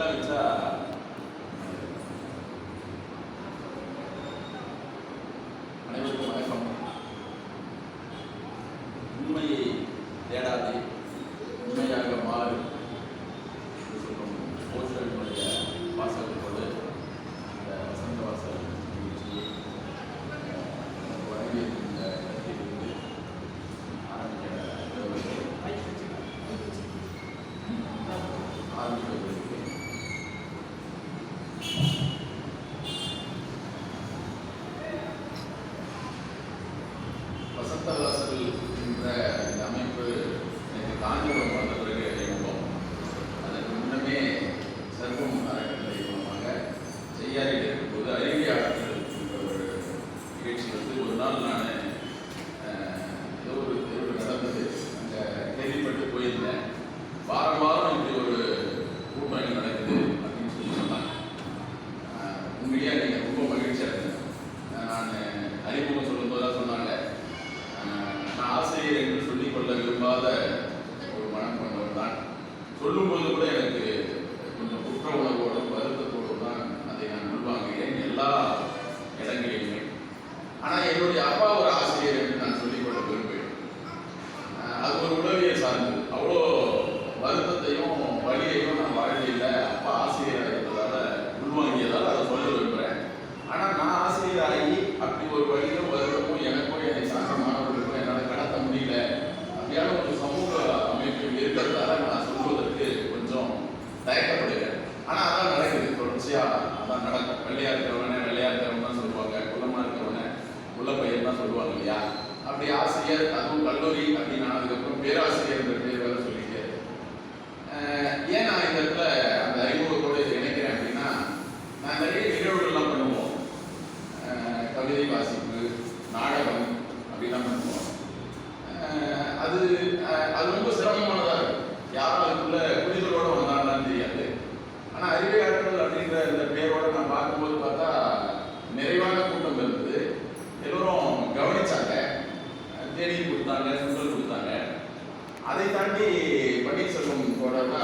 மைக்கெல்லாம் வச்சா அனைவருக்கும் வணக்கம். உண்மையை தேடாதே, உண்மையாக மாறு சொல்லும் போஸ்டர்களுடைய வாசகத்தோடு இந்த வசந்த வாசல் நிகழ்ச்சியை வழங்கியிருக்கின்ற இடத்திலிருந்து ஆரம்பிக்கவிருக்கிறேன். வசந்த வாசல் என்ற இந்த அமைப்பு எனக்கு காஞ்சிபுரம் வந்த பிறகு அறிமுகம். அதற்கு முன்னமே சர்வம் அறக்கட்டளை மூலமாக செய்யாறில் இருக்கும்போது அறிவியாளர்கள் என்ற ஒரு நிகழ்ச்சி ஒரு நாள் நான் ஏதோ ஒரு தெருவில் நடந்தது, அங்கே கேள்விப்பட்டு போயிருந்தேன். வாரம் வாரம் இப்படி ஒரு கூட்டணி நடக்குது அப்படின்னு சொன்னாங்க. உண்மையாக நீங்கள் ரொம்ப மகிழ்ச்சியாக இருந்தேன். நான் அறிமுகம் சொல்லும்போது தான் சொன்னாங்க, நான் ஆசிரியர் என்று சொல்லிக்கொள்ள விரும்பாத ஒரு மனம் கொண்டவர் தான். சொல்லும்போது கூட எனக்கு கொஞ்சம் குற்ற உணர்வோடும் வருத்தத்தோடும் தான் அதை நான் உள்வாங்குகிறேன் எல்லா இடங்களிலுமே. ஆனால் என்னுடைய அப்பா ஒரு ஆசிரியர் என்று நான் சொல்லிக்கொள்ள விரும்புகிறேன். அது ஒரு உளவியல் சார்ந்தது. அவ்வளோ வருத்தத்தையும் வழியையும் நான் வாழ்க்கையில் அப்பா ஆசிரியராக இருந்ததால் உள்வாங்கியதால் அதை சொல்ல விரும்புகிறேன். ஆனால் நான் ஆசிரியராகி அப்படி ஒரு வழியும் வருத்தமும் எனக்கும் என்னை சார்ந்த மாணவர்களுக்கும் என்னால் கடத்த முடியல. அப்படியான ஒரு சமூக அமைப்பில் இருக்கிறதால நான் சொல்வதற்கு கொஞ்சம் தயக்கப்படுகிறேன். ஆனால் அதான் நடக்குது, தொடர்ச்சியாக அதான் நடக்கும். வெள்ளையாக இருக்கிறவனே வெள்ளையாக இருக்கிறவன் தான் சொல்லுவாங்க, குள்ளமாக இருக்கிறவனே உள்ள பையன் தான் சொல்லுவாங்க இல்லையா? அப்படி ஆசிரியர், அதுவும் கல்லூரி அப்படின்னு ஆனதுக்கப்புறம் பேராசிரியர் என்ற பேர் வேலை சொல்லிட்டு ஏன் நான் இந்த இடத்துல அந்த அறிமுகத்தோடு இதை இணைக்கிறேன் அப்படின்னா, நான் நிறைய நிகழ்வுகள்லாம் பண்ணுவோம். கவிதை வாசிப்பு, நாடகம் அப்படிலாம் பண்ணுவோம். அது ரொம்ப சிரமமானதாக இருக்கும். யாரும் அதுக்குள்ள புரிதலோடு வந்தாங்கன்னு தெரியாது. ஆனால் அறிவியாளர்கள் அப்படின்ற இந்த பேரோடு நான் பார்க்கும்போது பார்த்தா நிறைவான கூட்டம் இருந்தது. எல்லோரும் கவனிச்சாங்க, தேநீர் கொடுத்தாங்க, சுண்டல் கொடுத்தாங்க. அதை தாண்டி பன்னீர்செல்வம் தொடர்னா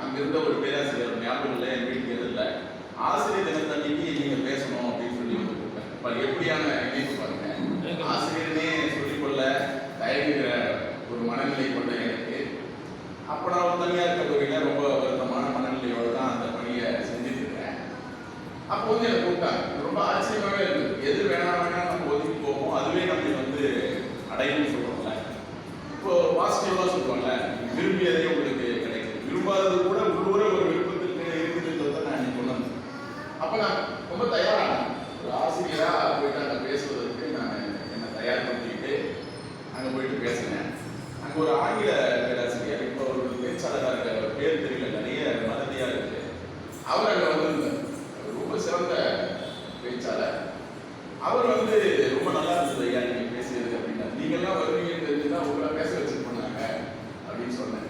அங்கிருந்த ஒரு பேராசிரியர் ஞாபகம் இல்லை, என் வீட்டுக்கு எதிரில் ஆசிரியர் தினத்தன்னைக்கு நீங்கள் பேசணும் அப்படின்னு சொல்லி கொடுப்பேன். எப்படியான இணைப்பு பாருங்க. ஆசிரியர்னே சொல்லிக்கொள்ள தயங்குகிற ஒரு மனநிலை கொண்ட எனக்கு அப்போ நான் ஒரு தனியார் கல்லூரியில் ரொம்ப வருத்தமான மனநிலையோடு தான் அந்த பணியை செஞ்சுட்டு இருக்கேன். அப்போ வந்து எனக்கு கூப்பிட்டாங்க. ரொம்ப ஆச்சரியமாகவே இருக்குது. எது வேணாம் நம்ம ஒதுக்கி போவோம், அதுவே நம்ம அடையணும்னு சொல்கிறோம்ல. இப்போ பாசிட்டிவாக சொல்லுவாங்கல்ல, விரும்பியதே உங்களுக்கு கிடைக்கும், விரும்பாதது கூட உள்ளூர ஒரு விருப்பத்துக்கு இருக்குதுன்றதை நான் இன்னைக்கு கொண்டு வந்தேன். அப்போ நான் ரொம்ப தயாரானேன். ஒரு ஆசிரியராக போயிட்டு அங்கே பேசுவதற்கு நான் என்னை தயார்படுத்திக்கிட்டு அங்கே போயிட்டு பேசினேன். அங்கே ஒரு ஆங்கில பேராசிரியர், இப்போ ஒரு பேச்சாளராக இருக்கிற ஒரு பேர் தெரியல, நிறைய மததியாக இருக்குது. அவர் அங்கே வந்திருந்தார். ரொம்ப சிறந்த பேச்சாளர். அவர் ரொம்ப நல்லா இருந்தது, ஐயா நீங்கள் பேசியது அப்படின்னா. நீங்கள்லாம் வருவீங்கன்னு தெரிஞ்சுதான் உங்களை பேச வச்சுருப்பாங்க அப்படின்னு சொன்னேன்.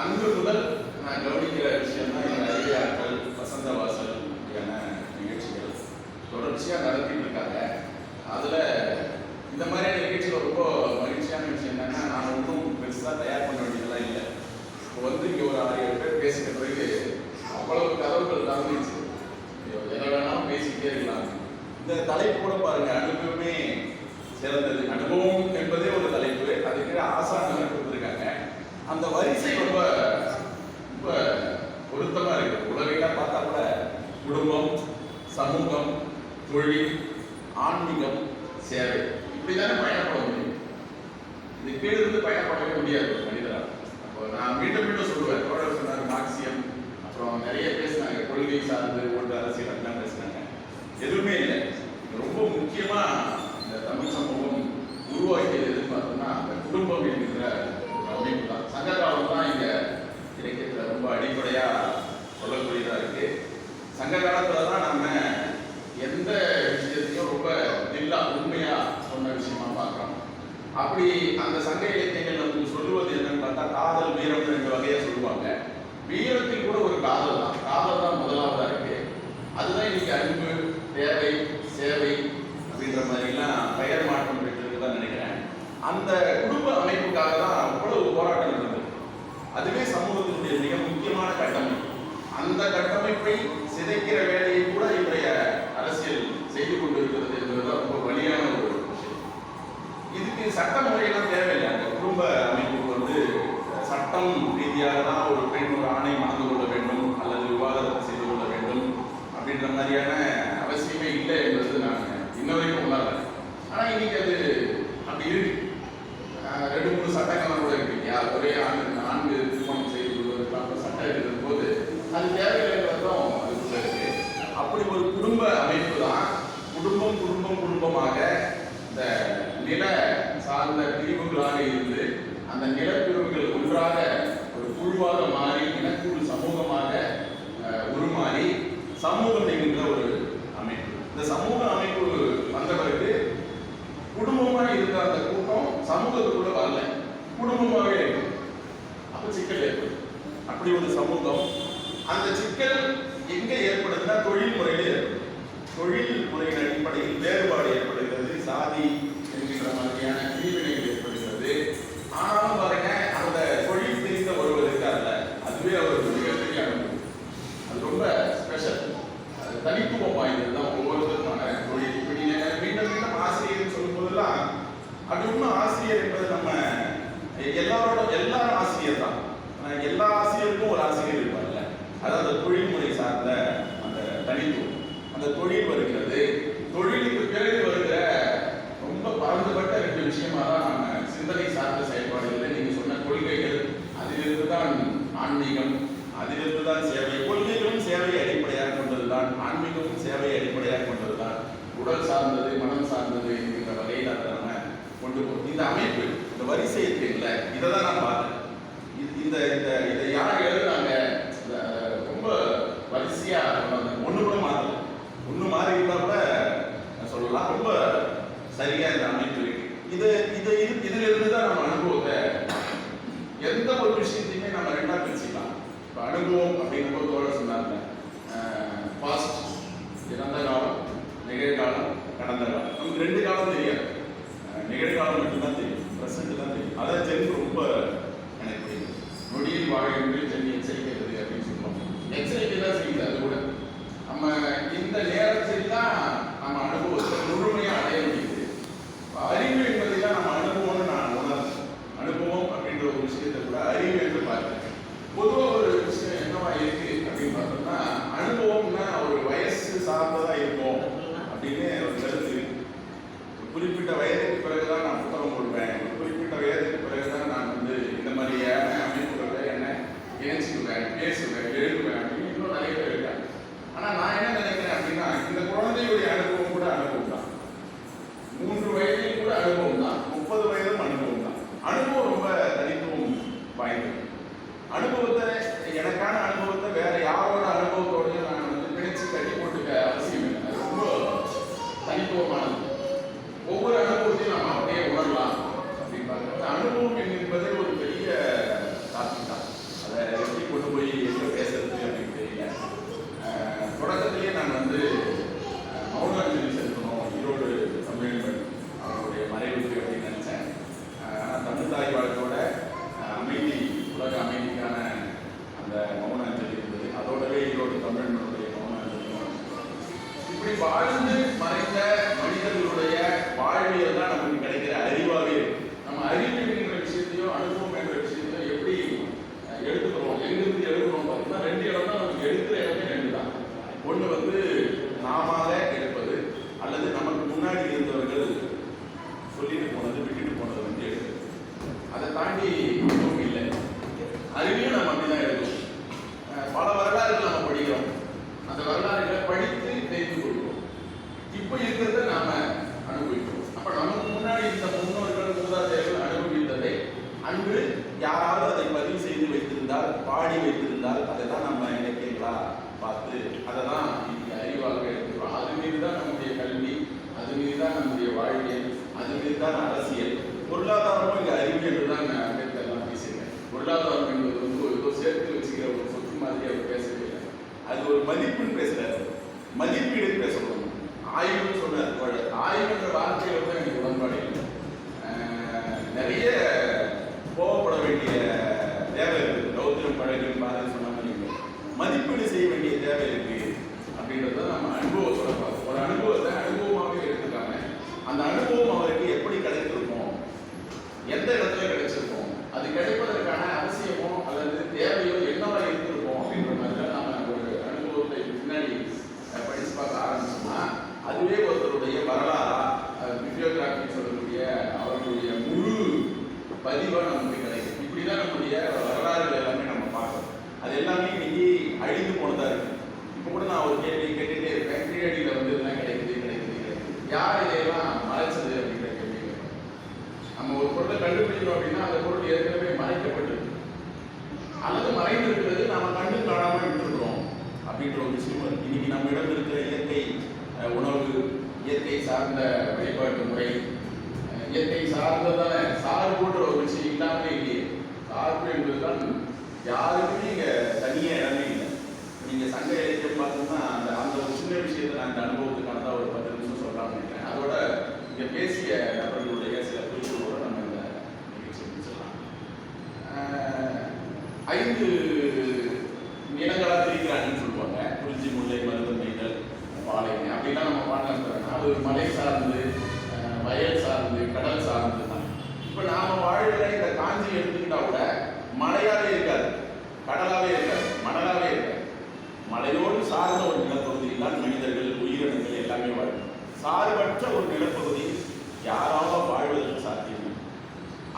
அன்று முதல் நான் கவனிக்கிற விஷயம் தான் இந்த அறிவியாளர்கள், வசந்த வாசல் அப்படியான நிகழ்ச்சிகள் தொடர்ச்சியாக நடத்திட்டு இருக்காங்க. அதில் இந்த மாதிரியான நிகழ்ச்சிகள் ரொம்ப மகிழ்ச்சியான விஷயம் என்னன்னா, நான் ஒன்றும் பெருசாக தயார் பண்ண வேண்டியதெல்லாம் இல்லை. இப்போ இங்கே ஒரு 6-7 பேர் பேசின பிறகு அவ்வளவு கதவுகள் திறந்துச்சு. எதை வேணாலும் பேசிக்கிட்டே இருக்கலாம். இந்த தலைப்பு கூட பாருங்க, அனுபவமே சிறந்தது. அனுபவம் என்பதே ஒரு தலைப்பு, அதுக்கு ஆசான்கள் கொடுத்துருக்காங்க. அந்த வரிசை ரொம்ப ரொம்ப பொருத்தமாக இருக்குது. உலகெல்லாம் பார்த்தா கூட குடும்பம், சமூகம், தொழில், ஆன்மீகம், சேவை, இப்படி தானே பயணப்பட முடியும். இது கீழிருந்து பயணப்படவே முடியாது மனிதரால். அப்போ நான் மீண்டும் மீண்டும் சொல்லுவேன், தோழர் சொன்னார் மார்க்சியம், அப்புறம் நிறைய பேசினாங்க கொள்கை சார்ந்து ஓட்டு அரசியல் அப்படிலாம் பேசினாங்க. எதுவுமே இல்லை. ரொம்ப முக்கியமாக இந்த தமிழ் சமூகம் உருவாக்கியது எதுன்னு பார்த்தோம்னா அந்த குடும்பம் என்கிற அமைப்பு தான். சங்க காலம் தான் இங்கே இலக்கியத்தில் ரொம்ப அடிப்படையாக சொல்லக்கூடியதாக இருக்குது. சங்க காலத்தில் தான் நம்ம எந்த விஷயத்தையும் ரொம்ப உண்மையாக சொன்ன விஷயமா பார்க்குறோம். அப்படி அந்த சங்க இலக்கியங்கள் நமக்கு சொல்லுவது என்னன்னு பார்த்தா காதல், வீரம் 2 வகையாக சொல்லுவாங்க. வீரத்தில் கூட ஒரு காதல் தான். காதல் தான் முதலாவதாக இருக்கு. அதுதான் இன்னைக்கு அன்பு, தேவை, சேவை அப்படின்ற மாதிரிலாம் பெயர் மாற்றம் பெற்றிருக்குதான் நினைக்கிறேன். அந்த குடும்ப அமைப்புக்காக தான் அவ்வளவு போராட்டம் நடந்தது. அதுவே சமூகத்தினுடைய மிக முக்கியமான கட்டமைப்பு. மரபை சிதைக்கிற வேலையை கூட இன்றைய அரசியல் செய்து கொண்டிருக்கிறது என்பதுதான் ரொம்ப வலியான ஒரு விஷயம். இதுக்கு சட்ட முறையெல்லாம் தேவையில்லை. அந்த குடும்ப அமைப்புக்கு வந்து சட்டம் ரீதியாக தான் ஒரு பெண் ஒரு ஆணை மணந்து கொள்ள வேண்டும் அல்லது விவாகரத்து செய்து கொள்ள வேண்டும் அப்படின்ற மாதிரியான அவசியமே இல்லை என்பது நான் இன்ன வரைக்கும் உணர்றேன். ஆனால் இன்னைக்கு அது அப்படி இருக்கு. 2-3 சட்டங்கள் கூட இருக்கு. ஒரே நான்கு திருமணம் செய்து கொள்வதற்கான சட்டம் இருக்கிற போது அது தேவையில்லைன்றதும் அதுக்குள்ள இருக்கு. அப்படி ஒரு குடும்ப அமைப்பு தான் குடும்பமாக இந்த நில சார்ந்த பிரிவுகளாக இருந்து அந்த நிலப்பிரிவுகள் ஒன்றாக ஒரு குழுவாக மாறி இனக்குழு சமூகமாக உருமாறி சமூகம் என்கின்ற ஒரு அமைப்பு. இந்த சமூக அமைப்பு வந்த பிறகு குடும்பமாக இருந்த அந்த கூட்டம் சமூகத்துக்குள்ள வரல, குடும்பமாகவே இருக்கு. அப்ப சிக்கல் ஏற்படும். அப்படி ஒரு சமூகம், அந்த சிக்கல் எங்க ஏற்படுதுன்னா தொழில் முறையில ஏற்படும். தொழில் முறையின் அடிப்படையில் வேறுபாடு ஏற்படுகிறது, சாதி என்கின்ற மாதிரியான பிரிவினைகள் ஏற்படுகிறது. ஆனாலும் பாருங்க, அந்த தொழில் தெரிந்த ஒருவர் இருக்கார்ல, அதுவே அவருக்கு மிகப்பெரிய அனுபவம். அது ரொம்ப ஸ்பெஷல், தனித்துவம் வாய்ந்தது தான் ஒவ்வொருத்தருமான தொழில். இப்படி மீண்டும் மீண்டும் ஆசிரியர் சொல்லும் போதெல்லாம் அப்படி ஒன்றும் ஆசிரியர் என்பது நம்ம எல்லாரும் ஆசிரியர் தான். எல்லா ஆசிரியருக்கும் ஒரு ஆசிரியர் இருப்பார்ல, அதாவது தொழில்முறை சார்ந்த அந்த தனித்துவம், அந்த தொழில் வருகிறது. தொழிலுக்கு பிறகு வருகிற ரொம்ப பரந்துபட்ட 2 விஷயமா தான் நம்ம சிந்தனை சார்ந்த செயல்பாடுகள், நீங்க சொன்ன கொள்கைகள், அதிலிருந்து தான் ஆன்மீகம், அதிலிருந்து தான் சேவை. கொள்கைகளும் சேவையை அடிப்படையாக கொண்டதுதான், ஆன்மீகமும் சேவையை அடிப்படையாக கொண்டதுதான். உடல் சார்ந்தது, மனம் சார்ந்தது என்கின்ற வகையில் அதை நம்ம கொண்டு போகும். இந்த அமைப்பு, இந்த வரிசை இருக்குல்ல, இதை தான் நான் பார்த்தேன். இதை யார் எழுதுனாங்க, ரொம்ப வரிசையா ஒண்ணு கூட மாறல. ஒண்ணு மாறி இருந்தா கூட சொல்லலாம், ரொம்ப சரியா இந்த அமைப்பு இருக்கு. இதுல இருந்து தான் நம்ம அனுபவத்தை, எந்த ஒரு விஷயத்தையுமே நம்ம 2ஆ பிரிச்சுக்கலாம். இப்போ அனுபவம் அப்படிங்கிற தோழர் சொன்னாங்க, பாஸ்ட் இறந்த காலம், நிகழ்காலம், கடந்த காலம். நமக்கு 2 காலம் தெரியாது, நிகழ்காலம் மட்டும்தான் தெரியும், பிரசன்ட் தான் தெரியும். அதான் ஜென் ரொம்ப எனக்கு பிடிக்கும். நொடியில் வாழ்கின்ற ஜென் எச்சரிக்கிறது அப்படின்னு சொல்லுவோம். எச்சரிக்கை தான் செய்யுது. அது கூட நம்ம இந்த நேரத்தில் தான் நம்ம அனுபவத்தை முழுமையாக அடைய முடியுது. அறிவு என்பதைதான் நம்ம அனுபவம்னு நான் உணர்ந்தேன். அனுபவம் அப்படின்ற ஒரு விஷயத்தை கூட அறிவு என்று பார்க்கிறேன். பொதுவாக ஒரு விஷயம் என்னவா இருக்கு அப்படின்னு பார்த்தோம்னா, அனுபவம்னா ஒரு வயசு சார்ந்ததா இருக்கும் அப்படின்னு ஒரு கருத்து இருக்கு. குறிப்பிட்ட வயதுக்கு பிறகுதான் நான் புத்தகம் போடுவேன், குறிப்பிட்ட வயதுக்கு பிறகுதான் நான் வந்து இந்த மாதிரியான அமைப்புகளை என்ன இணைச்சிக்குவேன், பேசுவேன், எழுதுவேன் அப்படின்னு இன்னும் நிறைய பேர் இருக்காங்க. ஆனால் நான் என்ன நினைக்கிறேன் அப்படின்னா, இந்த குழந்தையுடைய அனுபவம் கூட அனுபவம் தான், 3 வயதில் கூட அனுபவம் தான், 30 வயதும் அனுபவம் தான். அனுபவம் ரொம்ப தனித்துவம் வாய்ந்தது. அனுபவத்தை, எனக்கான அனுபவத்தை வேற யாரோட அனுபவத்தோடையும் நான் வந்து பிணைச்சு கட்டி போட்டுக்க அவசியம் இல்லை. அது ரொம்ப தனித்துவமானது. ஒவ்வொரு அனுபவத்தையும் நம்ம அப்படியே உணரலாம் அப்படின்னு பார்க்குறது. அனுபவம் என்பது ஒரு பெரிய டாபிக் தான். அதை எப்படி கொண்டு போய் எங்க பேசுறது அப்படின்னு தெரியல. தொடக்கத்திலேயே நான் வந்து மௌனாஞ்சலி செலுத்தணும் ஈரோடு தமிழ் அவருடைய மறைவுக்கு அப்படின்னு நினைச்சேன். ஆனால் தமிழ் தாய் வாழ்க்கையோட அமைதி, உலக அமைதிக்கான அந்த மௌனாஞ்சலி இருந்தது. அதோடவே ஈரோடு தமிழனுடைய மௌனாஞ்சலியும். இப்படி வாழ்ந்து மறைந்த மனிதர்களுடைய வாழ்வியல் தான் நமக்கு கிடைக்கிற அறிவாகவே இருக்கு. நம்ம அறிவு என்கிற விஷயத்தையும் அனுபவம் என்ற விஷயத்தையும் எப்படி எடுத்துக்கிறோம், எங்கிருந்து எடுக்கிறோம் பார்த்தீங்கன்னா 2 இடம் தான். நமக்கு எடுக்கிற இடமே 2 தான். ஒன்று வந்து நாம எடுப்பது, அல்லது நமக்கு முன்னாடி இருந்தவர்கள் சொல்லிட்டு போனது, விட்டுட்டு போனது வந்து எடுக்கிறது. அதை தாண்டி எதுவும் இல்லை. அறிவையும் நம்ம அப்படிதான் எடுக்கணும். பல வரலாறுகள் நம்ம படிக்கிறோம், அந்த வரலாறுகளை படித்து தெரிந்து கொள்கிறோம். இப்போ இருக்கிறத நாம அனுபவிக்கிறோம். அப்ப நமக்கு முன்னாடி இந்த முன்னோர்கள், மூதாதையர்கள் அனுபவித்ததை அன்று யாராவது அதை பதிவு செய்து வைத்திருந்தால், பாடி வைத்திருந்தால், அதை தான் நம்ம இலக்கியங்களா பார்த்து அதை தான் இன்னைக்கு அறிவாக எடுத்துக்கிறோம். அது மீது தான் நம்முடைய கல்வி, அது மீது தான் நம்முடைய வாழ்வியல், அது மீது தான் அரசியல். பொருளாதாரமும் இங்கே அறிவு என்று தான் அம்பேத்கர்லாம் பேசுகிறேன். பொருளாதாரம் என்பது வந்து ஏதோ சேர்த்து வச்சுக்கிற ஒரு சொத்து மாதிரி அவர் பேசவே இல்லை. அது ஒரு மதிப்புன்னு பேசுறாரு, மதிப்பீடு பேசணும். ஆய்வுன்னு சொன்னார். ஆய்வுன்ற வார்த்தையோட தான் எனக்கு உடன்பாடு இல்லை. நிறைய கோவப்பட வேண்டிய தேவை இருக்குது. கௌதம் பழகின் பாரதி சொன்ன மாதிரி மதிப்பீடு செய்ய வேண்டிய தேவை இருக்கு அப்படின்றத நம்ம அனுபவத்தோட பார்ப்போம். ஒரு அனுபவத்தை அனுபவமாகவே எடுத்துக்காம அந்த அனுபவம் அவருக்கு எப்படி கிடைத்திருக்கும், எந்த இடத்துல கிடைச்சிருக்கும், அது கிடைப்பதற்கான அவசியமோ அல்லது தேவையோ என்னவா இருந்திருக்கும் அப்படின்ற மாதிரி நம்ம ஒரு அனுபவத்தை பின்னாடி படிச்சு பார்க்க ஆரம்பிச்சோம்னா அதுவே ஒருத்தருடைய வரலாறா பிபியோகிராஃபி சொல்லக்கூடிய அவர்களுடைய முழு பதிவாக நமக்கு கிடைக்கும். இப்படிதான் நம்முடைய வரலாறுகள் எல்லாமே நம்ம பார்க்கணும். அது எல்லாமே இன்னைக்கு அழிந்து போனதா இருக்கு. இப்போ கூட நான் ஒரு கேள்வி கேட்டுட்டே இருப்பேன், கீழடியில் வந்து இதெல்லாம் கிடைக்குது யார் இதையெல்லாம் மறைச்சது அப்படிங்கிற கேள்வி. நம்ம ஒரு பொருளை கண்டுபிடிக்கிறோம் அப்படின்னா அந்த பொருள் ஏற்கனவே மறைக்கப்பட்டது அல்லது மறைந்து இருக்கிறது நாம கண்டு காணாமல் விட்டுருக்கிறோம் அப்படின்ற ஒரு விஷயம் இருக்கு. இன்னைக்கு நம்ம இடம் இருக்கிற இயற்கை உணவு, இயற்கை சார்ந்த வழிபாட்டு முறை, இயற்கை சார்ந்ததான சார்புன்ற ஒரு விஷயம் இல்லாமலே இல்லையே. சார்பு என்பதுதான் யாருக்குமே இங்க தனியா இடமே இல்லை. நீங்க சங்க இலக்கியம் பார்த்தோம்னா அந்த ஒரு சின்ன விஷயத்தை நான் இந்த அனுபவத்துக்கானதான் ஒரு 10 நிமிஷம் சொல்லலாம்னு நினைக்கிறேன். அதோட இங்க பேசிய நபர்களுடைய சில குறிப்புகளோட நம்ம இந்த நிகழ்ச்சி முடிச்சிடலாம். 5 நிலங்களா பிரிக்கிறாங்கன்னு சொல்லுவாங்க. குறிஞ்சி, முல்லை, மருதம், நெய்தல், பாலைவனை அப்படின்னா நம்ம பாடலாம். அது மலை சார்ந்து, வயல் சார்ந்து, கடல் சார்ந்து தான். இப்போ நாம வாழ்கிற இந்த காஞ்சி எடுத்துக்கிட்டா கூட மலையாவே இருக்காது, கடலாவே இருக்காது, மணலாவே இருக்காது. மலையோடு சார்ந்த ஒரு நிலப்பகுதியில் தான் மனிதர்கள், உயிரினங்கள் எல்லாமே வாழும். சார்பற்ற ஒரு நிலப்பகுதி யாராவது வாழ்வதற்கு சாத்தியம்.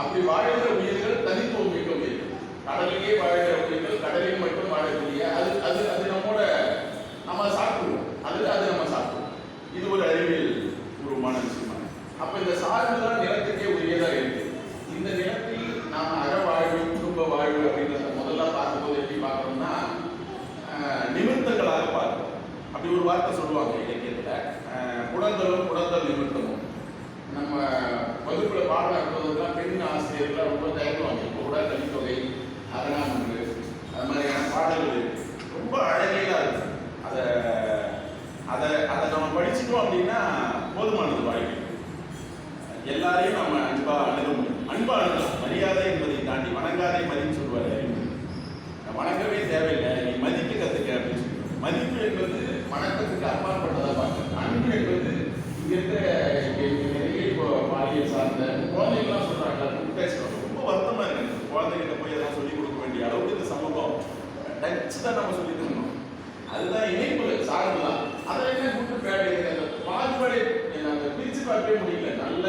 அப்படி வாழ்கிற உயிர்கள் தனித்துவம் மிக்க உயிர்கள். கடலிலே வாழ்கிற உயிர்கள் கடலில் மட்டும் வாழக்கூடிய அது அது அது நம்மோட நம்ம சாப்பிடுவோம், அது நம்ம சாப்பிடுவோம். இது ஒரு அறிவியல் பூர்வமான விஷயமா. அப்ப இந்த சார்பு தான் நிலத்துக்கே உரியதா இருக்கு. இந்த நிலத்தில் நாம அறவாழ்வு, குடும்ப வாழ்வு அப்படின்றத முதல்ல பார்க்கும்போது எப்படி பார்க்கணும்னா நிமித்தங்களாக பார்க்கணும். அப்படி ஒரு வார்த்தை சொல்லுவாங்க இலக்கியத்துல, குடந்தல் நிமித்தமும். நம்ம வகுப்புல பாடம் நடத்துவதெல்லாம் பெண் ஆசிரியர்கள் ரொம்ப தயங்குவாங்க. இப்போ கூட கலித்தொகை, அரணாமன்று, அது மாதிரியான பாடல்கள் ரொம்ப அழகையா இருக்கு. அதை நம்ம படிச்சுட்டோம் அப்படின்னா போதுமானது வாழ்க்கை. எல்லாரையும் நம்ம அன்பா அணுக முடியும். அன்பா அணுகலாம். மரியாதை என்பதை தாண்டி வணங்காதே மதின்னு சொல்லுவாரு. வணங்கவே தேவையில்லை, நீ மதிக்க கத்துக்க அப்படின்னு சொல்லுவாங்க. மதிப்பு என்பது வணக்கத்துக்கு அப்பாற்பட்டதா பார்க்க. அன்பு என்பது இங்க இருக்கிற நிறைய இப்போ பாலியல் சார்ந்த குழந்தைகள்லாம் சொல்றாங்க, பேசுறாங்க. ரொம்ப வருத்தமா இருக்கு. குழந்தைகிட்ட போய் எல்லாம் சொல்லிக் கொடுக்க வேண்டிய அளவுக்கு இந்த சமூகம் டச் தான் நம்ம சொல்லி தரணும். அதுதான் இணைப்புகள், சார்பு தான். அதை என்ன கூட்டு பேடுகிறது பாகுபாடு அந்த பிரிச்சு பார்க்கவே முடியல. நல்ல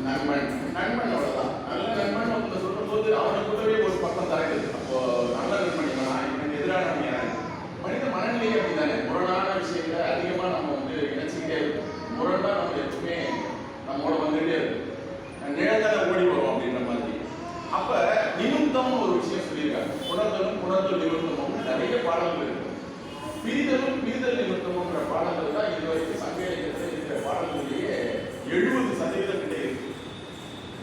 நண்பன் அவ்வளவுதான். நல்ல நண்பன் ஒருத்தர் சொல்லும் போது அவனை கூடவே ஒரு பக்கம் தரக்குது. அப்போ நல்ல நண்பன் இவனுக்கு எதிரான மனித மனநிலையே அப்படிதானே. முரணான விஷயங்களை அதிகமா நம்ம வந்து நினைச்சுக்கிட்டே இருக்கும். முரண் தான் நம்ம எப்பவுமே நம்மளோட வந்துகிட்டே இருக்கும். நிழலால ஓடி வரும் அப்படின்ற மாதிரி. அப்ப நிமித்தம் ஒரு விஷயம் சொல்லியிருக்காங்க. புணர்தல் நிமித்தமும் நிறைய பாடல்கள் இருக்கு. பிரிதல் நிமித்தம்ங்கிற பாடல்கள் தான் இதுவரைக்கும் சங்க இலக்கியத்தில் இருக்கிற பாடல்களிலேயே 70% கிட்ட இருக்கு.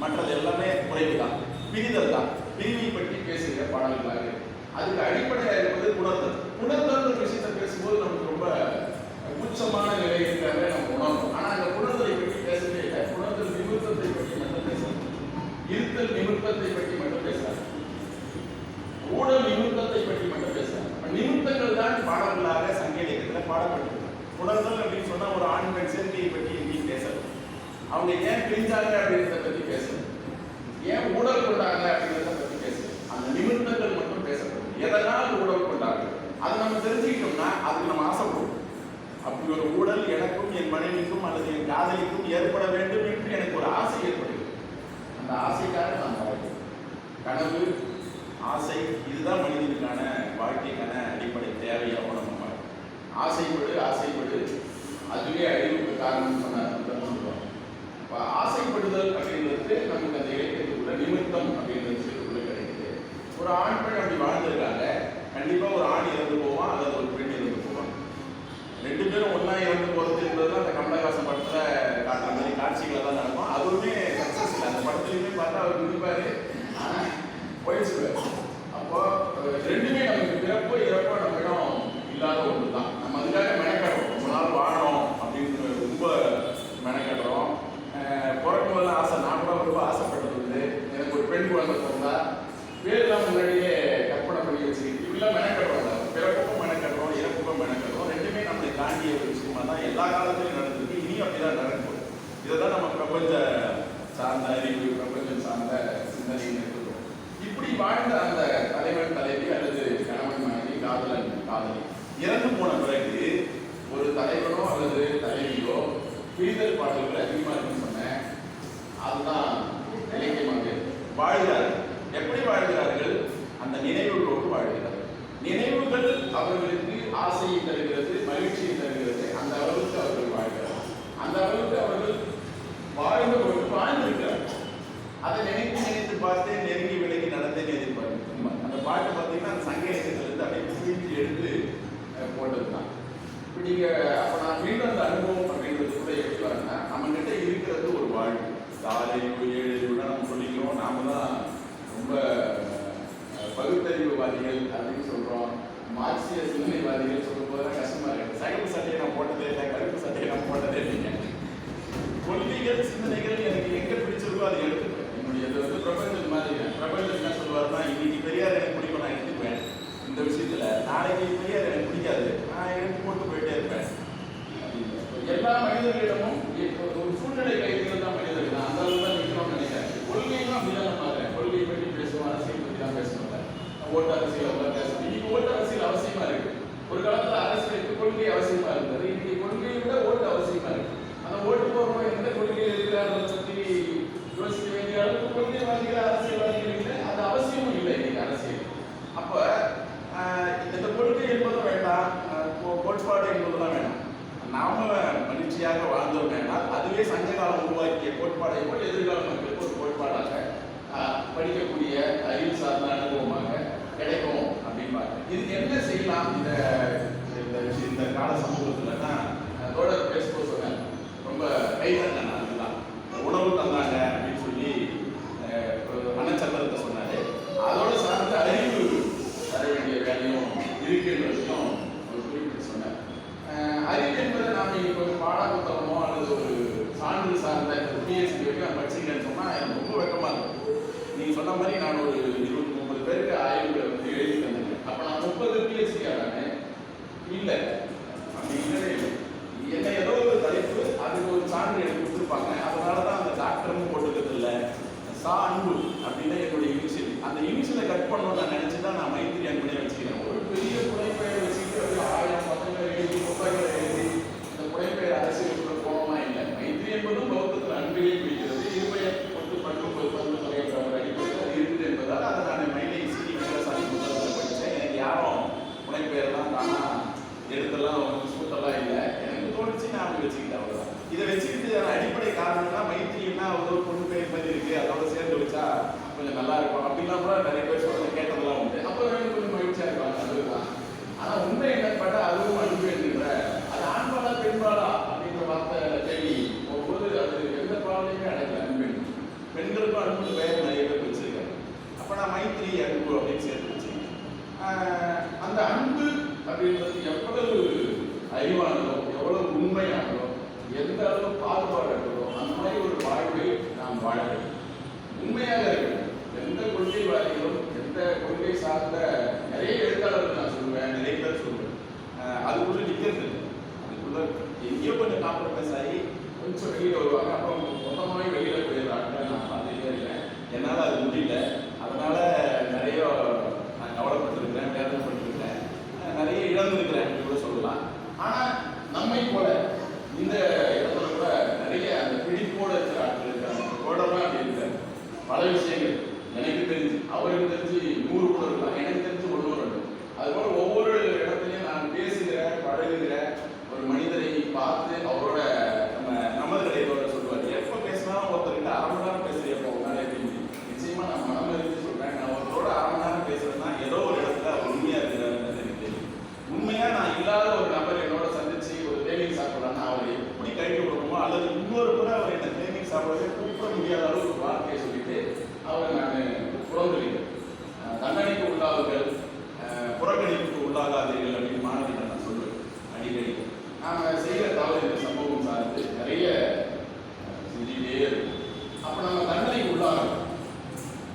மற்றது எல்லாமே குறைவு தான். பிரிதல் தான், பிரிவை பற்றி பேசுகிற பாடல்களாக இருக்கு. அதுக்கு அடிப்படையாக இருப்பது புணர்தல் ஒரு விஷயத்தை பேசும்போது நமக்கு ரொம்ப உச்சமான நிலை இருக்கிறத நம்ம உணர்வோம். ஆனா அந்த புணர்தலை பற்றி பேசவே இல்லை. புணர்தல் நிமித்தத்தை பற்றி மட்டும் பேசலாம். இருத்தல் நிமித்தத்தை பற்றி மட்டும் பேசலாம். ஊழல் நிமித்தத்தை பற்றி மட்டும் பேசலாம். நிமித்தங்கள் தான் பாடல்களாக சங்க இலக்கியத்தில் பாடப்பட்டிருக்கு. புணர்தல் அப்படின்னு சொன்னா ஒரு ஆண் பெண் சேர்க்கையை பற்றி எங்கேயும் பேசல. அவங்க ஏன் பிரிஞ்சாங்க அப்படின்றத பற்றி பேசல. ஏன் ஊழல் கொண்டாங்க அப்படின்றத பற்றி பேசல. அந்த நிமித்தங்கள் மட்டும் பேசப்படும். எதனால் ஊழல் கொண்டாங்க அதை நம்ம தெரிஞ்சுக்கிட்டோம்னா அதுக்கு நம்ம ஆசைப்படுவோம். அப்படி ஒரு ஊழல் எனக்கும் என் மனைவிக்கும் அல்லது என் காதலிக்கும் ஏற்பட வேண்டும் என்று எனக்கு ஒரு ஆசை ஏற்படுகிறது. அந்த ஆசைக்காக நான் வாழ்க்கை, கனவு, ஆசை, இதுதான் மனிதனுக்கான வாழ்க்கைக்கான அடிப்படை தேவையாகவும் நம்ம ஆசைப்படு அதுவே அழிவுக்கு காரணம் சொல்லுவாங்க. ஆசைப்படுதல் அப்படின்றது நமக்கு அந்த இலக்கியத்துக்குள்ள நிமித்தம் அப்படின்றது கிடைக்குது. ஒரு ஆண் பெண் அப்படி வாழ்ந்திருக்காங்க. கண்டிப்பா ஒரு ஆண் இறந்து போவான் அல்லது ஒரு பெண் இறந்து போவான். 2 பேரும் ஒன்னா இறந்து போறது என்பதுதான் அந்த கமலஹாசன் படத்துல காட்டுற மாதிரி காட்சிகளை தான் நடக்கும். அதுவுமே சக்சஸ் இல்லை. அந்த படத்துலையுமே பார்த்தா அவர் இருப்பாரு, ஆனா போயிடுச்சுவார். அப்போ 2மே நமக்கு பிறப்போ இறப்போ நம்மிடம் இல்லாத ஒன்று தான். நம்ம அதுக்காக மெனக்கடுறோம். ரொம்ப நாள் வாழணும் அப்படின்னு ரொம்ப மெனக்கடுறோம். பிறக்கும் போது ஆசை, நான் கூட ரொம்ப ஆசைப்பட்டது வந்து எனக்கு ஒரு பெண் குழந்தை பிறந்தா பேர்லாம் முன்னாடியே கற்பனை பண்ணி வச்சுக்கிட்டு இப்படிலாம் மெனக்கடுவாங்க. பிறப்பு தாண்டிய ஒரு விஷயமா தான் எல்லா காலத்திலையும் நடந்திருக்கு. இனியும் அப்படிதான் நடக்கும். இதை தான் நம்ம பிரபஞ்ச சார்ந்த அறிவு, பிரபஞ்சம் சார்ந்த சிந்தனைன்னு இருக்கிறோம். இப்படி வாழ்ந்த அந்த தலைவன் தலைவி அல்லது கணவன் மனைவி, காதலன் காதலி இறந்து போன பிறகு ஒரு தலைவனோ அல்லது தலைவியோ பிரிதல் பாடல்கள் அதிகமாக இருக்குன்னு சொன்னேன். அதுதான் இலக்கியமாக வாழ்கிறார்கள். எப்படி வாழ்கிறார்கள்? அந்த நினைவுகளோடு வாழ்கிறார்கள். நினைவுகள் அவர்களுக்கு ஆசையை தருகிறது, மகிழ்ச்சியை தருகிறது. அந்த அளவுக்கு அவர்கள் வாழ்கிறார்கள். அந்த அளவுக்கு அவர்கள் வாழ்ந்த பொழுது வாழ்ந்திருக்கிறார்கள். அதை நினைத்து நினைத்து பார்த்தேன், நெருங்கி விலகி நடந்தேன் எதிர்பார்க்க. அந்த பாட்டு பார்த்தீங்கன்னா அந்த சங்க இலக்கியத்திலிருந்து அப்படியே பிரிஞ்சு எடுத்து போட்டது தான். இப்போ நீங்கள் அப்போ நான் மீண்டும் அந்த அனுபவம் அப்படின்றது கூட எப்படி வரேன்னா, நம்மகிட்ட இருக்கிறது ஒரு வாழ்வு. 6 7 நம்ம சொல்லிக்கிறோம். நாம தான் ரொம்ப பகுத்தறிவுவாதிகள் அப்படின்னு சொல்கிறோம். மார்க்சிய சிந்தனைவாதிகள் சொல்லும் போதெல்லாம் கஷ்டமாக இருக்குது. சகப்பு சட்டையை நான் போட்டதே இல்லை, கருப்பு சட்டையை நான் போட்டதே இல்லைங்க. கொள்கைகள் சிந்தனைகள் எனக்கு எங்கே பிடிச்சிருக்கோ அதை எடுத்துப்பேன். என்னுடைய இது வந்து பிரபஞ்சம் மாதிரி. பிரபஞ்சம் என்ன சொல்லுவாருன்னா, இன்னைக்கு பெரியார் எனக்கு பிடிக்கும், நான் எடுத்துக்குவேன் இந்த விஷயத்துல. நாளைக்கு பெரியார் எனக்கு பிடிக்காது, நான் எடுத்து போட்டு போயிட்டே இருப்பேன். எல்லா மனிதர்களிடமும் ஒரு சூழ்நிலை கைதிகள் தான் மனிதர்கள் தான். அந்த அளவுக்கு தான் நிற்கிறோம்னு நினைக்கிறேன். கொள்கையும் அப்படிதான் நம்ம கொள்கையை பற்றி பேசுவோம், அரசியல் பற்றி தான் பேசணும். ஓட்டு அரசியல் பேசணும். இன்னைக்கு ஓட்டு அரசியல் அவசியமா இருக்கு. ஒரு காலத்துல அரசியலுக்கு கொள்கை அவசியமா இருந்தது. இன்னைக்கு கொள்கையை விட ஓட்டு அவசியமா இருக்கு. அந்த ஓட்டு போடுறோம் எந்த கொள்கையில் இருக்கிறார்கள் பற்றி யோசிக்க வேண்டிய அளவுக்கு கொள்கைவாதிகள் அரசியல்வாதிகள் இல்லை. அது அவசியமும் இல்லை இன்னைக்கு அரசியல். அப்ப இந்த கொள்கை என்பதும் வேண்டாம், கோட்பாடு என்பதுலாம் வேண்டாம். நாம மகிழ்ச்சியாக வாழ்ந்தோம் வேண்டாம். அதுவே சங்ககாலம் உருவாக்கிய கோட்பாடை போல் எதிர்கால மக்களுக்கு ஒரு கோட்பாடாக படிக்கக்கூடிய அறிவு சார்ந்த அனுபவமாக கிடைக்கும் அப்படின்பாங்க. இதுக்கு என்ன செய்யலாம்? இந்த கால சமூகத்தில் தான் தோழர் பேசும்போது சொன்னேன், ரொம்ப கைதண்ண அதுதான் உணவு தந்தாங்க அப்படின்னு சொல்லி மனச்சந்தரத்தை சொன்னாரு. அதோட சார்ந்த அறிவு தர வேண்டிய வேலையும் இருக்குன்றதையும் ஒரு குறிப்பிட்டு சொன்னார். அறிவு என்பதை நாம் இப்போ ஒரு பாடப்புத்தகமோ அல்லது ஒரு சான்று சார்ந்த பிஎஸ்சி வரைக்கும் நான் படிச்சுக்கிறேன்னு சொன்னால் எனக்கு ரொம்ப வெக்கமாக இருக்கும். நீங்கள் சொன்ன மாதிரி நான் ஒரு 20-30 பேருக்கு ஆய்வுகளை வந்து எழுதி தந்துருக்கேன். அப்போ நான் 30 பிஎஸ்சி ஆனேன் இல்லை, அப்படி இல்லவே இல்லை. என்ன ஏதோ ஒரு தலைப்பு, அதுக்கு ஒரு சான்று எனக்கு கொடுத்துருப்பாங்க. அதனால தான் அந்த டாக்டரும் போட்டுக்கிறது இல்லை. அன்பு அப்படின்னு என்னுடைய இனிஷியல். அந்த இனிஷியலை கட் பண்ணணும்னு நான் நினச்சி தான் நான் மைத்திரி அன்புனே வச்சுக்கிறேன். ஒரு பெரிய புனைப்பெயர் வச்சுக்கிட்டு அப்படியே 1000 பக்கங்கள் எழுதி புத்தகங்களை எழுதி இந்த புனைப்பெயர் அரசியலுக்குள்ள போனோமா இல்லை. மைத்திரி என்பதும் பௌத்தத்தில் அன்பிலே பிடிக்கிறது. இருபெயர் கொண்டு பண்பு பண்பு தலைவர் அடிப்படையில் அது இருக்குது என்பதால் அதை நான் மயிலை சிடி விவசாயி புத்தகத்தில் படித்தேன். எனக்கு யாரும் புனைப்பெயர்லாம் தானா எழுத்தெல்லாம் சூட்டெல்லாம் இல்லை. எனக்கு தோணுச்சு, நான் அப்படி வச்சுக்கிட்டேன். அவ்வளோதான். இதை வச்சுக்கிட்டு அடிப்படை காரணம்னா மைத்திரின்னா ஒரு பொண்ணு பேர் மாதிரி இருக்கு, அதோட சேர்ந்து வச்சா கொஞ்சம் நல்லா இருக்கும் அப்படின்லாம் கூட நிறைய பேர் சொல்ல கேட்டதெல்லாம் உண்டு. அப்போ கொஞ்சம் மகிழ்ச்சியா இருப்பாங்க, அதுதான். ஆனா உண்மை என்னன்னு பார்த்தா அதுவும் அன்பு என்கின்ற அது ஆண்பாளா பெண்பாளா அப்படின்ற வார்த்தை தேடி போகும்போது அது எந்த பாவனையுமே அடையல. அன்பு பெண்களுக்கும் அன்பு பெயர் நிறைய பேர் வச்சிருக்காங்க. அப்ப நான் மைத்திரி அன்பு அப்படின்னு சேர்த்து வச்சிருக்கேன். அந்த அன்பு அப்படின்றது எவ்வளவு அறிவானதோ, எவ்வளவு உண்மையானதோ, எந்த அளவு பாகுபாடு இருக்கிறதோ அந்த மாதிரி ஒரு வாழ்வை நாம் வாழ வேண்டும். உண்மையாக இருக்கணும். எந்த கொள்கைவாதிகளும் எந்த கொள்கை சார்ந்த நிறைய எழுத்தாளர்கள் நான் சொல்லுவேன், நிறைய பேர் சொல்லுவேன், அதுக்குள்ள நிற்கிறது இல்லை. அதுக்குள்ள எங்கேயோ கொஞ்சம் காம்ப்ரமைஸ் ஆகி கொஞ்சம் வெளியில் வருவாங்க. அப்புறம் மொத்தமாகவே வெளியில் போயிடுறாங்க. நான் பார்த்துட்டே இருக்கேன். என்னால் அது முடியல. அதனால நிறைய நான் கவலைப்பட்டிருக்கிறேன், வேதனைப்பட்டிருக்கிறேன், நிறைய இழந்திருக்கிறேன் கூட சொல்லலாம். ஆனால் நம்மை போல இந்த இடத்துல கூட நிறைய அந்த பிடிப்போடு இருக்கிற ஆட்கள் இருக்காங்க. தொடர்பாக அப்படி இருக்காங்க. பல விஷயங்கள் எனக்கு தெரிஞ்சு, அவருக்கு தெரிஞ்சு 100 கூட இருக்கலாம், எனக்கு தெரிஞ்சு 1 2. அதுபோல் ஒவ்வொரு இடத்துலையும் நான் பேசுகிறேன், பழகுகிறேன். ஒரு மனிதரை பார்த்து அவரோட நமது கடையோட சொல்லுவார், எப்போ பேசினாலும் ஒருத்தர்கிட்ட 1/2 மணி நேரம் பேசுகிறப்போ உங்களால் எப்படி முடியும்? நிச்சயமா நான் மனம் இருந்து சொல்றேன். நான் ஒருத்தரோட 1/2 மணி நேரம் பேசுறேன்னா ஏதோ ஒரு இடத்துல அவர் உண்மையா இருக்கிறாருன்னு எனக்கு தெரியும். உண்மையா நான் இல்லாத ஒரு நபர் என்னோட சந்திச்சு ஒரு தேநீர் சாப்பிடலாம்னா அவர் எப்படி கழிக்க கொடுக்கணுமோ, அல்லது இன்னொரு கூட அவர் என்ன தேநீர் சாப்பிடவே கூப்பிட முடியாத அளவுக்கு ஒரு வார்த்தையை சொல்லிட்டு அவரை நான் புறந்தளிக்கிறேன். தண்டனைக்கு உள்ளாவுகள், புறக்கணிப்புக்கு உள்ளாகாதீர்கள் அப்படின்னு மாணவிகள் நான் சொல்லுவேன் அடிக்கடி. நாம் செய்கிற தவறு இந்த சம்பவம் சார்ந்து நிறைய செஞ்சுக்கிட்டே இருக்கும். அப்போ நம்ம தண்டனைக்கு உள்ளாகணும்.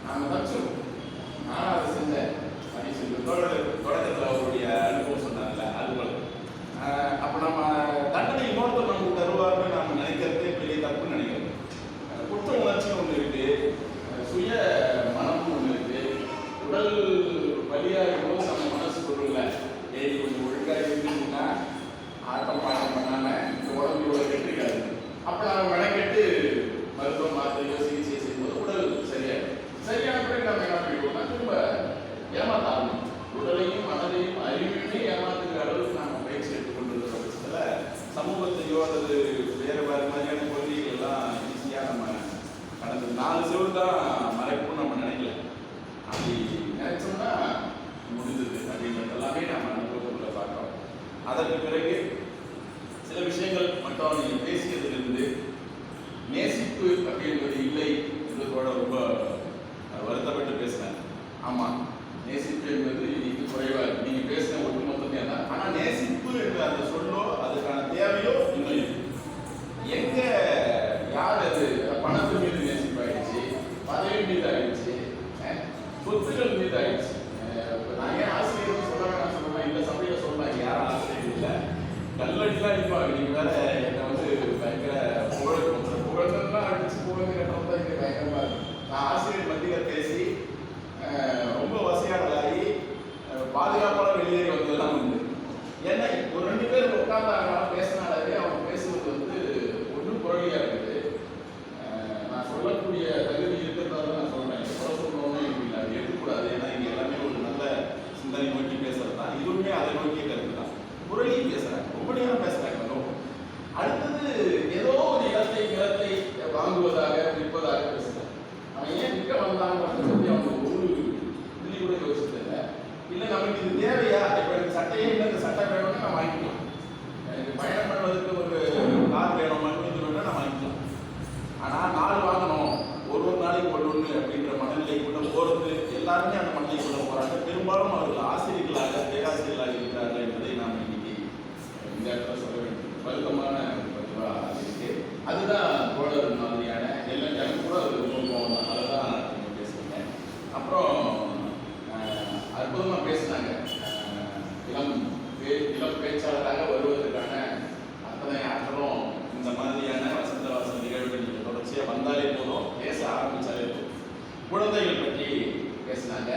நாம் தச்சுருவோம், நான் அதை செஞ்சேன் அப்படின்னு சொல்லி தொடக்கத்தில் அவருடைய அனுபவம் சொன்னார்ல, அது போல. அப்போ நம்ம அதற்கு பிறகு சில விஷயங்கள் மட்டும் நீங்கள் பேசியதிலிருந்து நேசிப்பு அப்படின்றது இல்லை என்று கூட ரொம்ப வருத்தப்பட்டு பேசினேன். ஆமாம், நேசிப்பு என்பது இன்னைக்கு குறைவாக இருக்கு. நீங்கள் பேசின ஒட்டுமொத்தமே தான். ஆனால் நேசிப்பு என்று அந்த சொல்லோ அதுக்கான தேவையோ இன்னும் இருக்கு. எங்க யார் அது பணத்து மீது நேசிப்பாயிடுச்சு, பதவி மீது ஆயிடுச்சு, சொத்துக்கள் மீது ஆயிடுச்சு. நான் ஏன் ஆசிரியர் சொல்ல வேணாம் சொல்றேன், இந்த சபையில சொல்றாங்க யாரும் ஆசிரியர் இல்லை, கல்லடிலாம் அடிப்பாங்க. நீங்க வேற என்னை வந்து பயங்கர புகழ்லாம் அடிச்சு புகழ்ந்து கட்டணும் தான் இங்கே பயங்கரமா இருக்கு. நான் ஆசிரியர் மத்தியில் பேசி ரொம்ப வசதியானதாகி பாதுகாப்பான வெளியேறி வந்ததெல்லாம் உண்டு. ஏன்னா ஒரு 2 பேர் உட்கார்ந்தாங்க பேசினாலே அவங்க பேசுவது வந்து ஒன்றும் குரலியா இருக்குது. நான் சொல்லக்கூடிய தகுதி இருக்கிறதால நான் சொல்றேன். குறை சொல்லணும்னு இல்லை, அது இருக்கக்கூடாது. ஏன்னா இங்க எல்லாமே ஒரு நல்ல சிந்தனை நோக்கி பேசுறது தான். இதுவுமே அதை நோக்கிய கருத்து தான். குரலி பேசுறாங்க, ரொம்ப நேரம் பேசுறாங்க. அடுத்தது ஏதோ ஒரு நிலத்தை வாங்குவதாக விற்பதாக பேசுறாங்க. அவன் ஏன் விற்க வந்தாங்க பற்றி அவங்க ஒரு துளி கூட யோசிச்சதில்லை. இல்லை நமக்கு இது தேவையா, இப்போ எனக்கு சட்டையே இல்லை, இந்த சட்டை வேணும்னா நான் வாங்கிக்கலாம். எனக்கு பயணம் பண்ணுவதற்கு ஒரு கார் வேணும், இது வேணும்னா நான் வாங்கிக்கலாம். ஆனால் 4 வாங்கணும், ஒரு நாளைக்கு ஒன்று அப்படின்ற மனநிலைக்குள்ள போகிறது எல்லாருமே அந்த மனநிலைக்குள்ள போகிறாங்க. பெரும்பாலும் அவர்கள் ஆசிரியர்களாக பேராசிரியர்களாக இருக்கிறார்கள் என்பதை நாம் இன்னைக்கு இந்த இடத்துல சொல்ல வேண்டும். வருத்தமான பதிவாக இருக்கு. அதுதான் தோழர் மாதிரியான எல்லாம் எனக்கு கூட அது ரொம்ப கோவம் தான். அதை தான் நீங்கள் பேசுகிறீங்க. அப்புறம் அற்புதமாக பேசினாங்க. இளம் பேச்சாளராக வருவதற்கான அத்தனை ஆற்றலும் இந்த மாதிரியான வசந்த வாசல் நிகழ்வுகள் நீங்கள் தொடர்ச்சியாக வந்தாலே போதும், பேச ஆரம்பித்தாலே போதும். குழந்தைகள் பற்றி பேசினாங்க.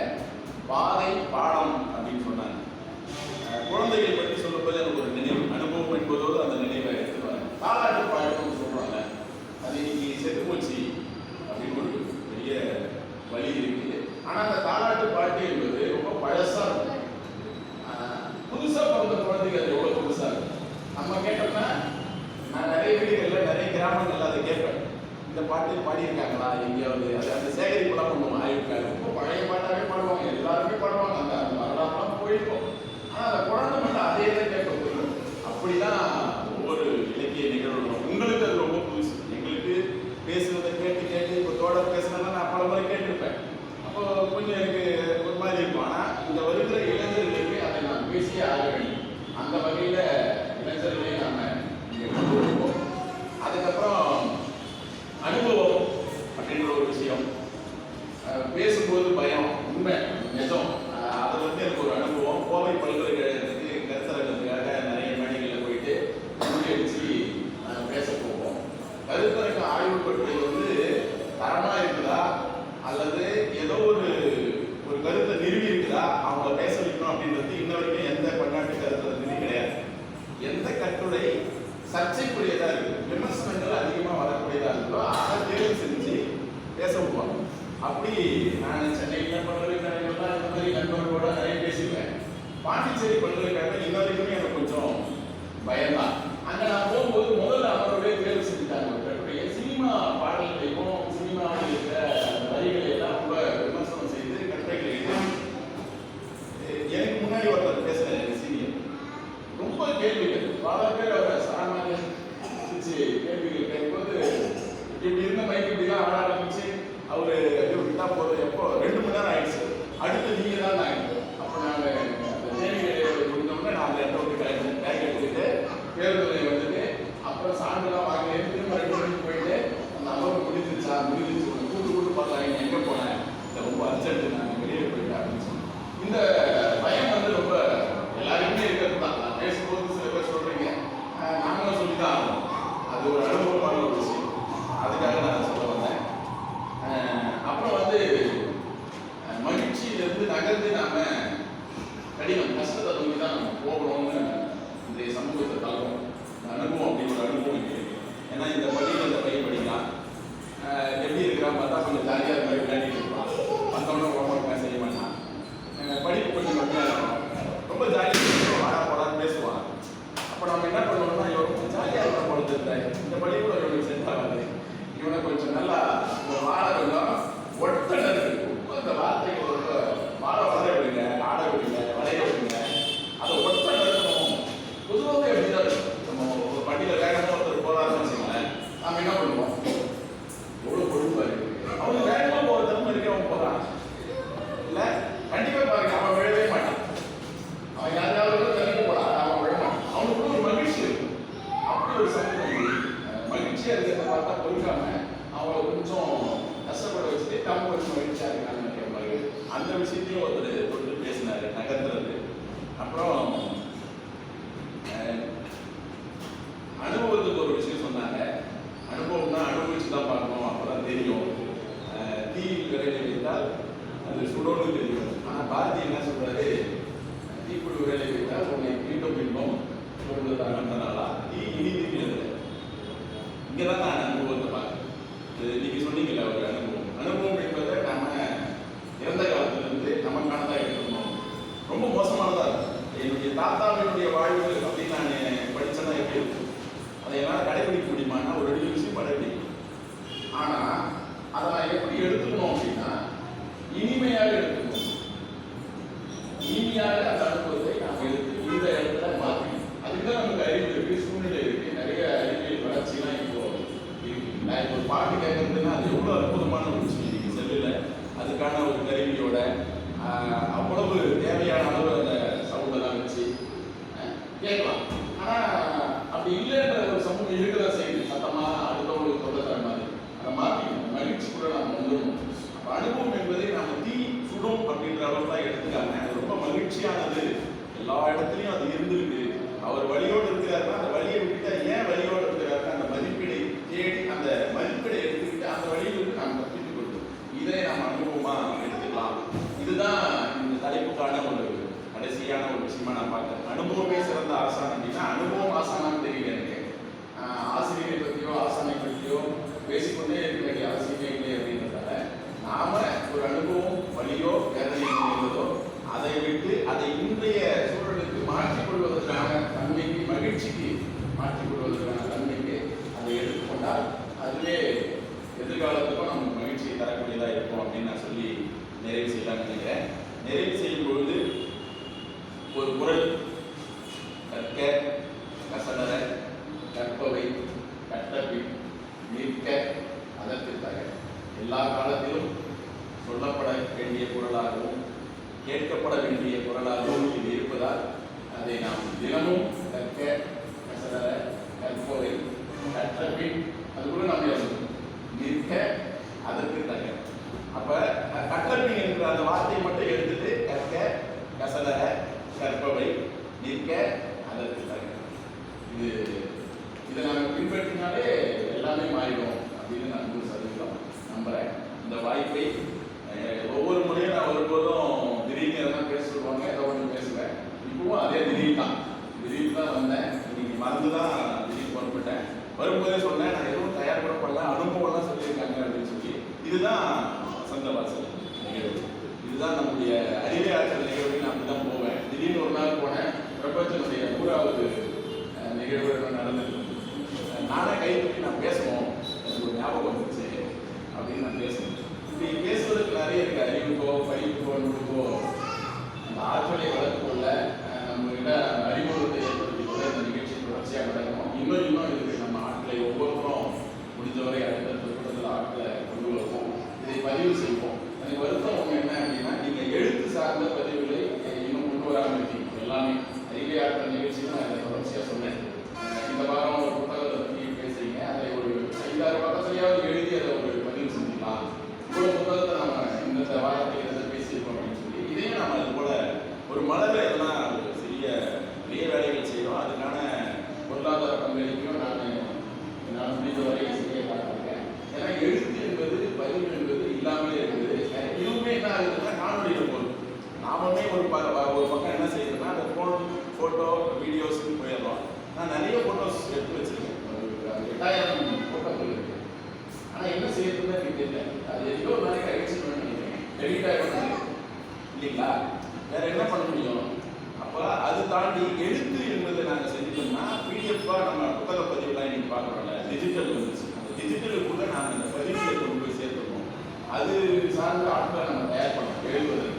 பாதை பாடம் அப்படின்னு சொன்னாங்க. குழந்தைகள் பற்றி சொல்லும்போது எனக்கு ஒரு நினைவு, அனுபவம் என்பதோடு அந்த நினைவை எடுத்துவாங்க. தாலாட்டு பாடணும்னு சொல்கிறாங்க. அது இன்னைக்கு செத்து போச்சு அப்படின்னு ஒரு பெரிய வழி இருக்குது. ஆனால் அந்த தாலாட்டு பாட்டு என்பது ரொம்ப பழசா இருக்கும். புதுசா பிறந்த குழந்தைங்க அது எவ்வளவு புதுசா இருக்கும். நம்ம கேட்டோம்னா, நான் நிறைய வீடுகளில் நிறைய கிராமங்கள்ல அதை கேட்பேன். இந்த பாட்டு பாடியிருக்காங்களா எங்கேயாவது, அது அந்த சேகரிப்புலாம் பண்ணுவோம். ஆயிருக்காங்க ரொம்ப பழைய பாட்டாவே பாடுவாங்க, எல்லாருமே பாடுவாங்க. அந்த வரலாறுலாம் போயிருக்கும். ஆனால் அந்த குழந்தை மட்டும் அதே தான் கேட்க போயிடும். அப்படிதான் ஒவ்வொரு இலக்கிய நிகழ்வுகளும். உங்களுக்கு அது ரொம்ப புதுசு. எங்களுக்கு பேசுவதை கேட்டு கேட்டு இப்போ தோழர் பேசுனா நான் பல முறை கேட்டிருப்பேன். அப்போ கொஞ்சம் எனக்கு ஒரு மாதிரி இருக்கும். ஆனால் இந்த வருகிற இளைஞர்களுக்கு அதை நான் பேசியே ஆக வேண்டும். அந்த வகையில் இளைஞர்களையும் நாம் இங்கே கொண்டு வருவோம். அதுக்கப்புறம் அனுபவம் அப்படின்ற ஒரு விஷயம். பேசும்போது பயம், உண்மை, நிஜம். அது வந்து எனக்கு ஒரு அனுபவம். கோவை பல்கலைக்கழகத்துக்கு கருத்தரங்கத்துக்காக நிறைய மேடைகளில் போயிட்டு அடிச்சு பேச போவோம். கருத்தரங்க ஆய்வு கட்டுரை வந்து தரமாக இருக்குதா அல்லது ஏதோ ஒரு கருத்தை நிறுவி இருக்குதா, அவங்கள பேச வைக்கணும் அப்படின்றது இன்ன வரைக்கும் எந்த பன்னாட்டு கருத்தரங்கத்தையும் கிடையாது. எந்த கட்டுரை சர்ச்சைக்குரியதாக இருக்குது, விமர்சனங்கள் அதிகமாக வரக்கூடியதாக இருக்கோ அதை தேர்வு செஞ்சு பேச வைப்பாங்க. அப்படி நான் சென்னையில் பல்கலைக்கழகங்கள்லாம் இந்த மாதிரி நண்பர்களோட நிறைய பேசிடுவேன். பாண்டிச்சேரி பல்கலைக்கழகம் இன்ன வரைக்குமே எனக்கு கொஞ்சம் பயம்தான். அங்கே நான் போகும்போது முதல்ல அவருடைய தேர்வு செஞ்சுட்டாங்க ஒரு கட்டுரையை. சினிமா பாடல்களையும் சினிமாவில் இருக்கிற அந்த வரிகளை எல்லாம் ரொம்ப விமர்சனம் செய்து கட்டுரைகளை எழுதி எனக்கு முன்னாடி ஒருத்தர் பேசுகிறேன், எனக்கு சீனியர். ரொம்ப கேள்விகள், பல பேர் அவரை சாமானிய கேள்விகள் கேட்கும்போது இப்படி இருந்த மைக்கு இப்படிலாம் ஆட ஆரம்பிச்சு அவரு விட்டா போதும். எப்போ 2 மணி நேரம் ஆயிடுச்சு. அடுத்து நீங்க தான் ஆகிட்டு. அப்போ நாங்கள் அந்த தேவையை முடிஞ்சோம்னா நான் அந்த இடத்த விட்டு பேக் எடுத்துக்கிட்டு பேருந்துகளை வந்துட்டு அப்புறம் சான்றுலாம் வாங்கி திரும்ப 2 மணிக்கு போயிட்டு அந்த அமர்வு முடிஞ்சிருச்சா முடிஞ்சிருச்சு கூட்டு பார்த்தாங்க எங்கே போனேன், ரொம்ப அர்ஜென்ட் நாங்கள் வெளியே போயிட்டேன் அப்படின்னு சொன்னோம். இந்த பயம் வந்து ரொம்ப எல்லாருக்குமே இருக்கிறது தான். நான் பேசும்போது சில பேர் சொல்றீங்க, நாங்களும் சொல்லி தான் ஆகணும். அது ஒரு அனுபவமான ஒரு விஷயம். அதுக்காக நான் சொல்ல வந்தேன். அப்புறம் வந்து மகிழ்ச்சியிலிருந்து நகர்ந்து நாம கடினம் கஷ்டத்தை நோக்கி தான் நம்ம போகணும்னு இந்த சமூகத்தை தள்ளுவோம். அனுபவம் அப்படி ஒரு அனுபவம் இருக்கு. ஏன்னா இந்த பள்ளியில் இந்த பையன் படிக்கலாம், எப்படி இருக்கிறான் பார்த்தா கொஞ்சம் ஜாலியாக இருக்கிற விளையாடிட்டு இருப்பான். மற்றவங்க ஹோம்ஒர்க்லாம் செய்ய மாட்டான், படிப்பு கொஞ்சம் கம்மியாக இருக்கும், ரொம்ப ஜாலியாக வாடா போடான்னு பேசுவான். அப்போ நம்ம என்ன பண்ணுவோம்னா, இவன் ஜாலியாக இருக்கிற பொழுது இந்த பள்ளிக்கூட இவனுக்கு செட் ஆகாது, இவனை கொஞ்சம் நல்லா வாழ கொஞ்சம் ஒட்டல் அந்த வார்த்தைகள் ரொம்ப வாழ வளர விடுங்க, ஆட விடுங்க, வளைய விடுங்க, அதை ஒட்டல் இருக்கணும் என் தாத்தாவினுடைய வாழ்வு அப்படின்னு நான் படிச்சேன்னா எப்படி இருக்கும்? அதை என்னால் கடைபிடிக்க முடியுமான்னா ஒரு 2 விஷயம் கடைபிடிக்கும். ஆனா அதை நான் எப்படி எடுத்துக்கணும் அப்படின்னா இனிமையாக எடுத்துக்கணும். இனிமையாக அந்த அனுபவத்தை நாம் எடுத்து இந்த இடத்துல மாற்றணும். அதுக்குதான் நமக்கு அறிவு இருக்கு, சூழ்நிலை இருக்கு, நிறைய அறிவியல் வளர்ச்சிலாம் இப்போ இருக்கு. நான் இப்போ ஒரு பாட்டு கேட்கறதுன்னா அது எவ்வளவு அற்புதமான ஒரு விஷயம். இன்னைக்கு செல்லுல அதுக்கான ஒரு கருவியோட அவ்வளவு தேவையான அளவு அந்த சவுண்டெல்லாம் வச்சு கேட்கலாம். ஆனா அப்படி இல்லைன்ற ஒரு சமூகம் இருக்கிறதா செய்யுது. சத்தமா அடுத்தவங்களுக்கு சொல்ல தர மாதிரி அதை மாற்றி மகிழ்ச்சி கூட நம்ம வந்துடணும். அப்போ அனுபவம் என்பதை நம்ம தீ சுடும் அப்படின்ற அளவு தான் எடுத்துக்காங்க. அது ரொம்ப மகிழ்ச்சியானது. எல்லா இடத்துலையும் அது இருந்திருக்கு. அவர் வழியோடு இருக்கிறாருன்னா அந்த வழியை விட்டுட்டா ஏன் வழியோடு இருக்கிறாருன்னா அந்த மதிப்பீடை தேடி அந்த மதிப்பீடை எடுத்துக்கிட்டு அந்த வழியிலிருந்து நாம் தப்பித்துக் கொள்வோம். இதை நாம் அனுபவமா எடுத்துக்கலாம். இதுதான் இந்த தலைப்புக்கான ஒரு கடைசியான ஒரு விஷயமா நான் பார்க்கிறேன். அனுபவமே சிறந்த ஆசான் அப்படின்னா அனுபவம் ஆசானான்னு தெரியல எனக்கு. ஆசிரியரை பற்றியோ ஆசானை பற்றியோ பேசிக்கொண்டே இருக்க வேண்டிய அவசியமே இல்லை அப்படின்றதால நாம ஒரு அனுபவம் வழியோ வேதனையோ இருந்ததோ அதை விட்டு அதை இன்றைய சூழலுக்கு மாற்றிக்கொள்வதற்கான தன்மைக்கு, மகிழ்ச்சிக்கு மாற்றிக்கொள்வதற்கான தன்மைக்கு அதை எடுத்துக்கொண்டால் அதுவே எதிர்காலத்துக்கும் நமக்கு மகிழ்ச்சியை தரக்கூடியதாக இருக்கும் அப்படின்னு நான் சொல்லி நிறைவு செய்யலாம் நினைக்கிறேன். நிறைவு செய்யும் பொழுது ஒரு குரல் கற்க கசடர கற்பவை கற்றபின் நிற்க அதற்கு தக எல்லா காலத்திலும் சொல்லப்பட வேண்டிய குரலாகவும் கேட்கப்பட வேண்டிய குரலாகவும் இது இருப்பதால் அதை நாம் தினமும் கற்க கசடர கற்பவை கற்றபின் அது கூட நம்ம நிற்க அதற்கு தக. அப்ப கற்றபின் என்ற அந்த வார்த்தையை மட்டும் எடுத்துட்டு கற்க கசடர கற்பவை நிற்க அதற்கு தக. இதை நாங்கள் பின்பற்றினாலே எல்லாமே மாறிடும் அப்படின்னு நான் 100% நம்புறேன். இந்த வாய்ப்பை ஒவ்வொரு முறையும் நான் வரும்போதும் திடீர்னு எதனா பேச சொல்லுவாங்க, ஏதோ ஒன்று பேசுவேன். இப்பவும் அதே திடீர்னு தான் வந்தேன். இன்னைக்கு மறந்து தான் திடீர்னு புறப்பட்டேன். வரும்போதே சொன்னேன், நான் எதுவும் தயார் கூட பண்ணல, அனுபவம்லாம் சொல்லியிருக்காங்க அப்படின்னு சொல்லி. இதுதான் வசந்த வாசல் நிகழ்வு. இதுதான் நம்முடைய அறிவை ஆற்றல் நிகழ்வு. நான் அப்படிதான் போவேன். திடீர்னு ஒரு நாள் போனேன், பிரபஞ்சனுடைய 100வது நிகழ்வு நடந்தது. நானே கை தூக்கி நான் பேசணும், எனக்கு ஒரு ஞாபகம் வந்துச்சு அப்படின்னு நான் பேசணும். இப்படி பேசுவதற்கு நிறைய இருக்கு. அறிவுக்கோ படிப்புக்கோ நூலுக்கோ அந்த ஆற்றலை வளர்த்துக்கொள்ள நம்ம கிட்ட அறிமுகத்தை ஏற்படுத்தி கொள்ள இந்த நிகழ்ச்சி தொடர்ச்சியாக நடக்கணும். இன்னும் இருக்கு. நம்ம ஆட்களை ஒவ்வொருத்தரும் முடிந்தவரை அடுத்தடுத்த கூட்டத்தில் ஆட்களை கொண்டு வருவோம். இதை பதிவு செய்வோம். எனக்கு வருத்தம் ஒன்று என்ன அப்படின்னா, நீங்க எழுத்து சார்ந்த பதிவுகளை இன்னும் கொண்டு வராமல் இருக்கீங்க. எல்லாமே அறிவை ஆற்றல் நிகழ்ச்சியும் நான் இதை தொடர்ச்சியாக சொன்னேன். இந்த வாரம் ஒரு புத்தகத்தை பற்றி பேசுறீங்க, அதை ஒரு 5-6 பக்கத்திலேயாவது எழுதி அதை ஒரு பதிவு செஞ்சுக்கலாம். இவ்வளவு புத்தகத்தை நம்ம இந்த வாரத்தில் இதை பேசியிருக்கோம் அப்படின்னு சொல்லி இதையும் நம்ம அது போல ஒரு மலரை எல்லாம் ஒரு சிறிய வேலைகள் செய்யறோம். அதுக்கான பொருளாதார பங்களிப்பையும் நான் முடிந்த வரை செய்ய பார்த்துருக்கேன். ஏன்னா எழுத்து என்பது பதிவு என்பது இல்லாமலே இருக்குது. இதுவுமே என்ன ஆகுதுன்னா காணொலியில் போகுது. நாமமே ஒரு பக்கம் என்ன செய்யறதுன்னா அந்த ஃபோட்டோ வீடியோஸ்ன்னு போயிடுறோம். நான் நிறைய ஃபோட்டோஸ் எடுத்து வச்சிருக்கேன். 8000 ஃபோட்டோக்கள் இருக்கு. ஆனால் என்ன செய்யறதுன்னு எனக்கு தெரியல. அது எவ்வளோ ஒரு நாளைக்கு அழிச்சு நினைக்கிறேன். டெலிட் ஆகிடும் இல்லைங்களா? வேற என்ன பண்ண முடியும்? அப்போ அது தாண்டி எழுத்து என்பதை நாங்கள் செஞ்சுட்டோம்னா பிடிஎஃபாக நம்ம புத்தக பதிவுலாம் இன்னைக்கு பார்க்குறோம்ல, டிஜிட்டல் வந்துச்சு. அந்த டிஜிட்டலுக்குள்ள நாங்கள் இந்த பதிவுகளை கொண்டு போய் சேர்த்துருக்கோம். அது சார்ந்த ஆட்களை நம்ம தயார் பண்ணோம் எழுதுவதற்கு.